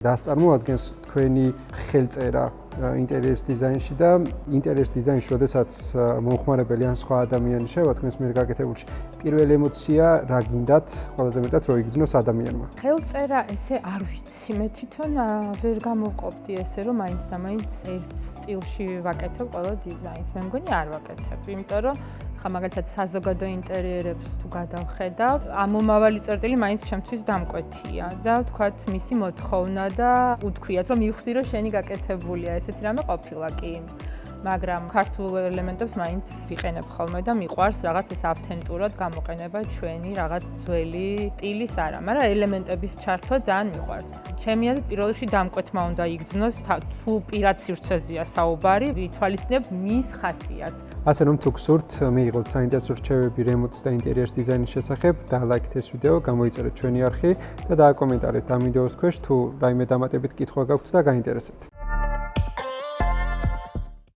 რას წარმოადგენს თქვენი ხელწერა ინტერიერის დიზაინში და ინტერიერის დიზაინში, როდესაც მომხმარებელი ან სხვა ადამიანი შევა თქვენს მიერ გაკეთებულში, პირველი ემოცია რა გინდათ ყველაზე მეტად რო იგრძნოს ადამიანმა? ხელწერა ესე არ ვიცი, მე თვითონ ვერ გამოვყოფდი ესე რომ მაინც და მაინც ერთ სტილში ვაკეთებ ყველა დიზაინს. მე მგონი არ ვაკეთებ, იმიტომ რომ ხა მაგალითად საზოგადო ინტერიერებს თუ გადავხედავ, ამომავალი წერტილი მაინც ჩემთვის დამკვეთია და ვთქვათ მისი მოთხოვნა და უთქვიათ რომ მივხვდი რომ შენი გაკეთებულია, ესეთი რამე ყოფილა კი. მაგრამ ქართულ ელემენტებს მაინც ვიყენებ ხოლმე და მიყვარს რაღაც ეს ავთენტურად გამოყენება ჩვენი რაღაც ძველი სტილის არა, მაგრამ ელემენტების ჩართვა ძალიან მიყვარს. ჩემი აზრით პირველ რიგში დამკვეთმა უნდა იგრძნოს თუ პირად სივრცეზეა საუბარი, ვითვალისწინებ მის ხასიათს. ასე რომ თუ გსურთ მიიღოთ საინტერესო რჩევები რემონტის და ინტერიერის დიზაინის შესახებ, დალაიქეთ ეს ვიდეო, გამოიწერეთ ჩვენი არხი და დააკომენტარეთ ამ ვიდეოს ქვეშ თუ რაიმე დამატებით კითხვა გაქვთ და გაინტერესებთ.